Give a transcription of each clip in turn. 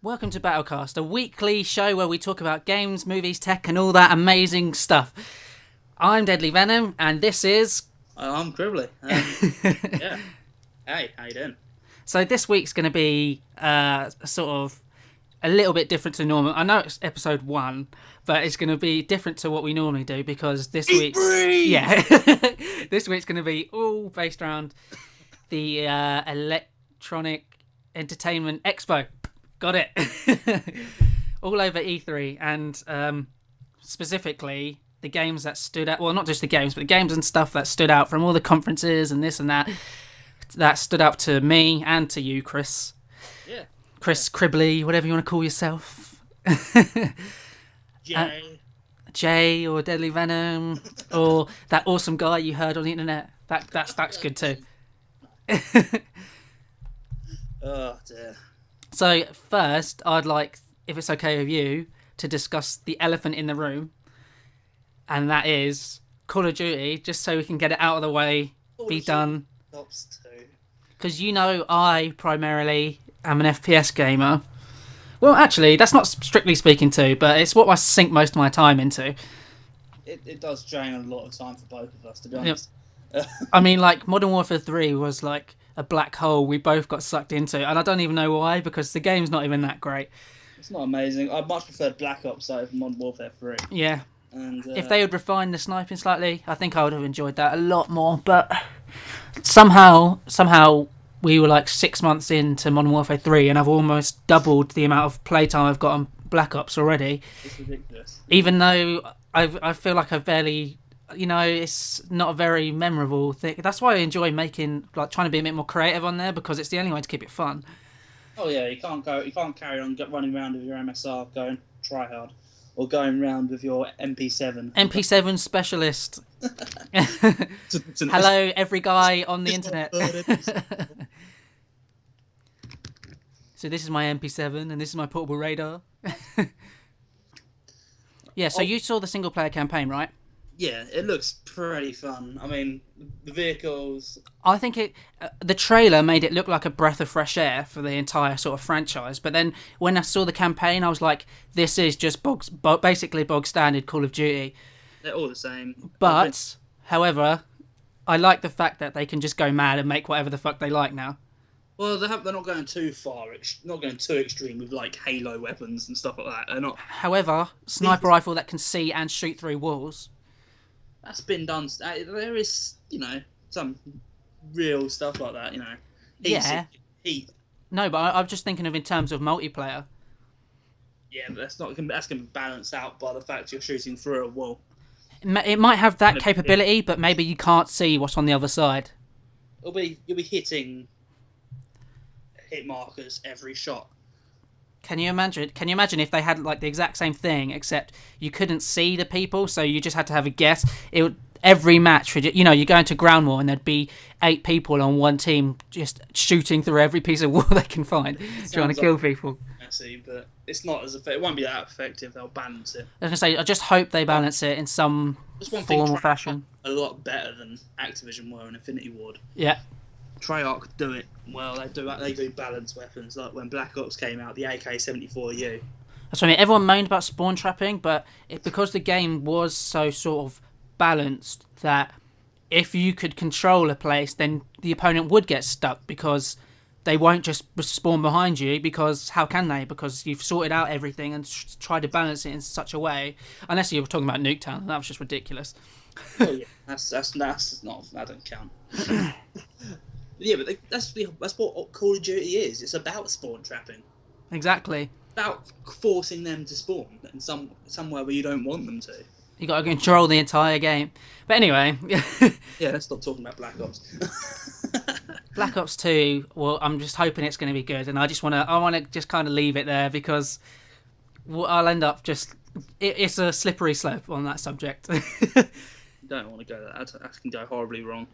Welcome to Battlecast, a weekly show where we talk about games, movies, tech, and all that amazing stuff. I'm Deadly Venom, and this is... I'm Cribbley. Yeah. Hey, how you doing? So this week's going to be sort of a little bit different to normal. I know it's episode 1, but it's going to be different to what we normally do because this week's... Yeah. This week's going to be all based around the Electronic Entertainment Expo. Got it. All over E3, and specifically the games that stood out. Well, not just the games, but the games and stuff that stood out from all the conferences and this and that. That stood out to me and to you, Chris. Yeah. Chris Cribbley, whatever you want to call yourself. Jay or Deadly Venom or that awesome guy you heard on the internet. That's good too. Oh dear. So first, I'd like, if it's okay with you, to discuss the elephant in the room, and that is Call of Duty, just so we can get it out of the way, be done. Because you know I primarily am an FPS gamer. Well, actually, that's not strictly speaking to, but it's what I sink most of my time into. It does drain a lot of time for both of us, to be honest. Yep. I mean, like, Modern Warfare 3 was like a black hole we both got sucked into, and I don't even know why, because the game's not even that great. It's not amazing. I much preferred Black Ops over Modern Warfare 3. Yeah. And if they had refined the sniping slightly, I think I would have enjoyed that a lot more, but somehow we were like 6 months into Modern Warfare 3, and I've almost doubled the amount of playtime I've got on Black Ops already. It's ridiculous. Even though I feel like I've barely... You know, it's not a very memorable thing. That's why I enjoy trying to be a bit more creative on there, because it's the only way to keep it fun. Oh yeah, you can't carry on running around with your MSR going try hard, or going around with your MP7. MP7 specialist. Hello, every guy on the internet. So this is my MP7, and this is my portable radar. Yeah, so you saw the single player campaign, right? Yeah, it looks pretty fun. I mean, the vehicles... I think the trailer made it look like a breath of fresh air for the entire sort of franchise. But then when I saw the campaign, I was like, this is just basically bog standard Call of Duty. They're all the same. But, however, I like the fact that they can just go mad and make whatever the fuck they like now. Well, they're not going too far, not going too extreme with like Halo weapons and stuff like that. They're not. However, sniper rifle that can see and shoot through walls. That's been done. There is, some real stuff like that, Heat. No, but I'm just thinking of in terms of multiplayer. Yeah, but that's going to be balanced out by the fact you're shooting through a wall. It might have that capability, but maybe you can't see what's on the other side. You'll be hitting hit markers every shot. Can you imagine if they had like the exact same thing, except you couldn't see the people, so you just had to have a guess? Every match, you go into ground war and there'd be 8 people on one team just shooting through every piece of wall they can find, trying to kill people. Messy, but it's not as effective. It won't be that effective. They'll balance it. I was gonna say, I just hope they balance it in some formal fashion. A lot better than Activision were in Infinity Ward. Yeah. Treyarch do it well. They do balance weapons. Like when Black Ops came out, the AK-74U. That's what I mean. Everyone moaned about spawn trapping, but because the game was so sort of balanced that if you could control a place, then the opponent would get stuck because they won't just spawn behind you. Because how can they? Because you've sorted out everything and tried to balance it in such a way. Unless you were talking about Nuketown, and that was just ridiculous. Oh yeah, that's not, that doesn't count. Yeah, but that's what Call of Duty is. It's about spawn trapping. Exactly. About forcing them to spawn in somewhere where you don't want them to. You got to control the entire game. But anyway. Yeah, let's stop talking about Black Ops. Black Ops 2. Well, I'm just hoping it's going to be good, and I want to just kind of leave it there because I'll end up just. It's a slippery slope on that subject. Don't want to go there. That can go horribly wrong.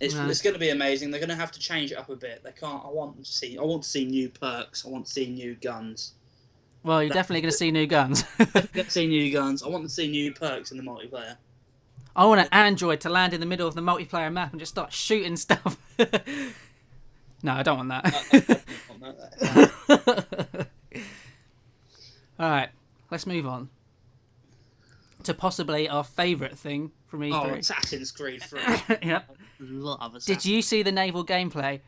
It's going to be amazing. They're going to have to change it up a bit. They can't. I want to see new perks. I want to see new guns. Well, you're definitely going to see new guns. Let's see new guns. I want to see new perks in the multiplayer. I want an android to land in the middle of the multiplayer map and just start shooting stuff. No, I don't want that. All right, let's move on to possibly our favourite thing from E3. Oh, Assassin's Creed 3. Yeah. I love Assassin's. Did you see the naval gameplay?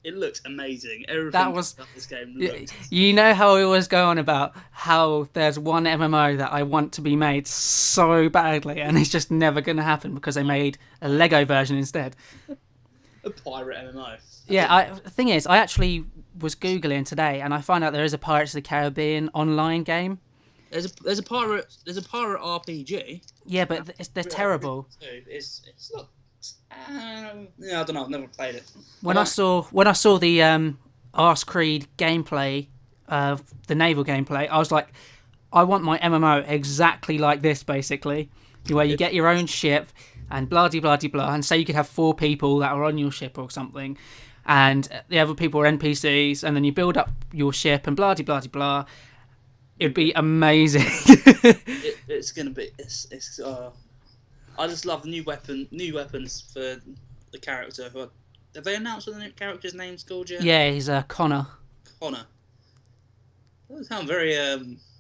It looks amazing. Everything That was about this game looks. You know how we always go on about how there's one MMO that I want to be made so badly, and it's just never going to happen because they made a Lego version instead. A pirate MMO. The thing is, I actually was Googling today, and I found out there is a Pirates of the Caribbean online game. There's a pirate RPG. Yeah, but they're terrible. It's not. Yeah, I don't know. I've never played it. When I saw the Arse Creed gameplay, the naval gameplay, I was like, I want my MMO exactly like this, basically, where you get your own ship and blah de blah de blah, and say you could have 4 people that are on your ship or something, and the other people are NPCs, and then you build up your ship and blah de blah de blah. It'd be amazing. It's gonna be. I just love the new weapons for the character. Have they announced what the character's name's called yet? Yeah, he's Connor. Connor. That doesn't sound very.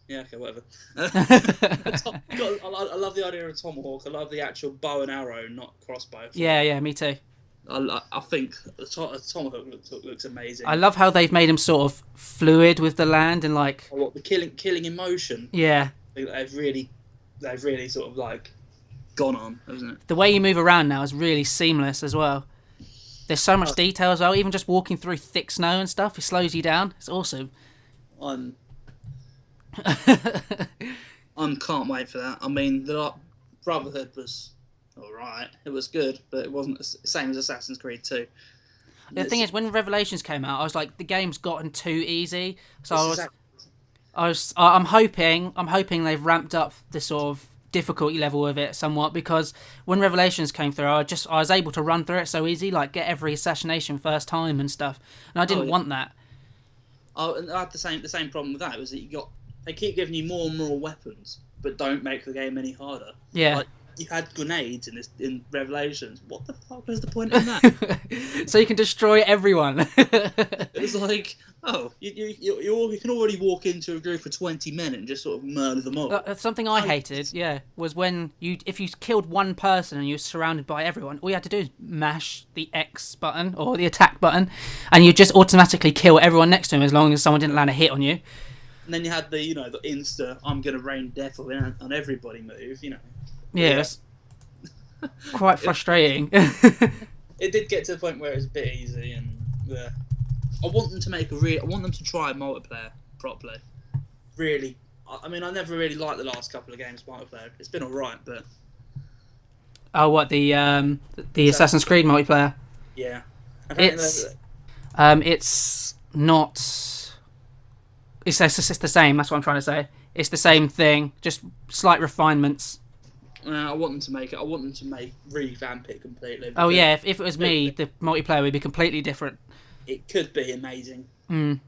Yeah, okay, whatever. I love the idea of a tomahawk. I love the actual bow and arrow, not crossbow. Yeah, me too. I think the tomahawk looks amazing. I love how they've made him sort of fluid with the land and like. Oh, what, the killing in motion? Yeah. They've really sort of like gone on, hasn't it? The way you move around now is really seamless as well. There's so much detail as well. Even just walking through thick snow and stuff, it slows you down. It's awesome. I can't wait for that. I mean, the Brotherhood was alright. It was good, but it wasn't the same as Assassin's Creed 2. The thing is, when Revelations came out, I was like, the game's gotten too easy. So I'm hoping they've ramped up the sort of difficulty level of it somewhat, because when Revelations came through, I was able to run through it so easy, like get every assassination first time and stuff, and I didn't want that. Oh, and I had the same problem with that. Was that they keep giving you more and more weapons, but don't make the game any harder. Yeah. Like, you had grenades in Revelations. What the fuck was the point in that? So you can destroy everyone. It was like, oh, you can already walk into a group of 20 men and just sort of murder them all. Something I hated, was when if you killed one person and you were surrounded by everyone, all you had to do is mash the X button or the attack button, and you just automatically kill everyone next to him as long as someone didn't land a hit on you. And then you had the insta, I'm gonna rain death on everybody move, Yeah, it's quite frustrating. It did get to the point where it was a bit easy, and I want them to I want them to try multiplayer properly. Really, I mean, I never really liked the last couple of games multiplayer. It's been alright, but what the Assassin's Creed multiplayer? Yeah, it's not. It's the same. That's what I'm trying to say. It's the same thing, just slight refinements. I want them to make it. I want them to revamp it completely. Oh yeah, if it was me, the multiplayer would be completely different. It could be amazing. Mm.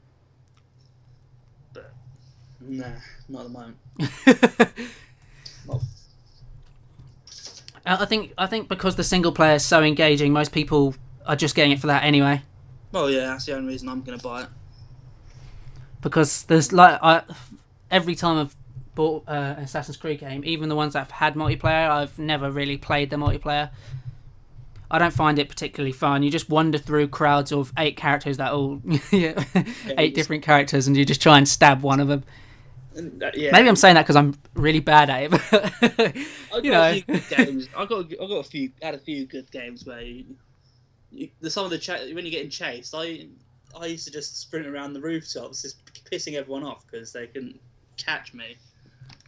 But nah, not at the moment. Well, I think because the single player is so engaging, most people are just getting it for that anyway. Well, yeah, that's the only reason I'm going to buy it. Because there's every time I've bought an Assassin's Creed game, even the ones that have had multiplayer, I've never really played the multiplayer. I don't find it particularly fun. You just wander through crowds of 8 characters that all 8 different characters, and you just try and stab one of them. Yeah. Maybe I'm saying that because I'm really bad at it. But, a few good games. I had a few good games where some of the when you're getting chased, I used to just sprint around the rooftops, just pissing everyone off because they couldn't catch me.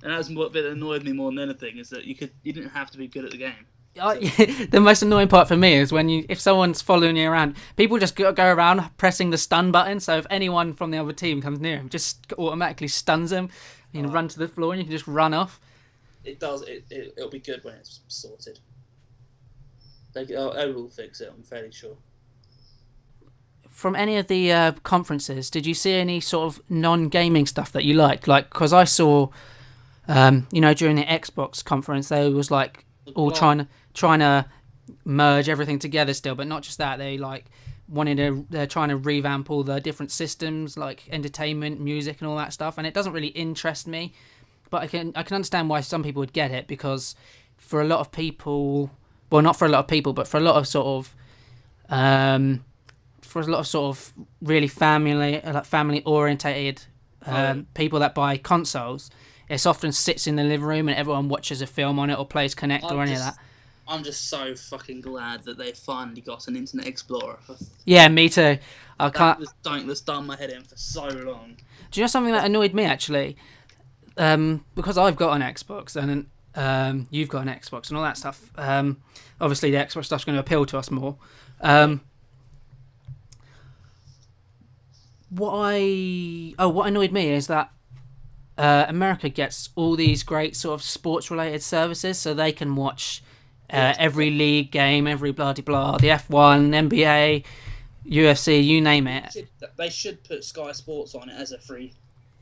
And that was what bit that annoyed me more than anything, is that you didn't have to be good at the game. The most annoying part for me is when if someone's following you around, people just go around pressing the stun button. So if anyone from the other team comes near him, just automatically stuns them. You can run to the floor and you can just run off. It does. It'll be good when it's sorted. They will fix it, I'm fairly sure. From any of the conferences, did you see any sort of non-gaming stuff that you liked? Like, because I saw, during the Xbox conference, they was like all trying to merge everything together still, but not just that. They they're trying to revamp all the different systems like entertainment, music, and all that stuff, and it doesn't really interest me. But I can understand why some people would get it, because for a lot of people, well, not for a lot of people, but for a lot of sort of really family orientated people that buy consoles, it often sits in the living room and everyone watches a film on it or plays Connect or any of that. I'm just so fucking glad that they finally got an Internet Explorer. Yeah, me too. That was something that's done my head in for so long. Do you know something that annoyed me actually? Because I've got an Xbox and you've got an Xbox and all that stuff. Obviously, the Xbox stuff's going to appeal to us more. What annoyed me is that America gets all these great sort of sports-related services, so they can watch every league game, every blah-de-blah, the F1, NBA, UFC, you name it. They should put Sky Sports on it as a free.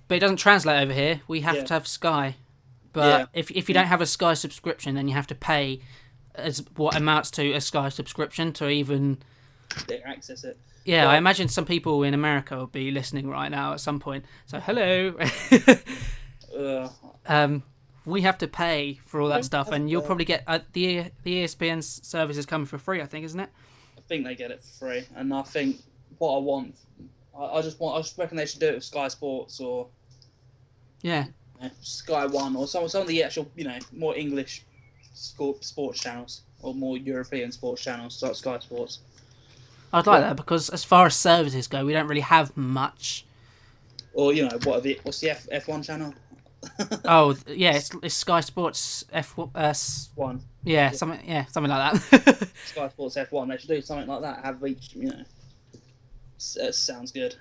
But it doesn't translate over here. We have to have Sky. But if you don't have a Sky subscription, then you have to pay as what amounts to a Sky subscription to even access it. Yeah, I imagine some people in America will be listening right now at some point. So, hello. We have to pay for all that stuff, and you'll probably get the ESPN service is coming for free, I think, isn't it? I think they get it for free, and I think what I want, I just reckon they should do it with Sky Sports or Sky One or some of the actual more English sports channels or more European sports channels like Sky Sports. I'd like that, because as far as services go, we don't really have much. Or what's the F1 channel? Oh yeah, it's Sky Sports One. Yeah, something like that. Sky Sports F1. They should do something like that. Have each, sounds good.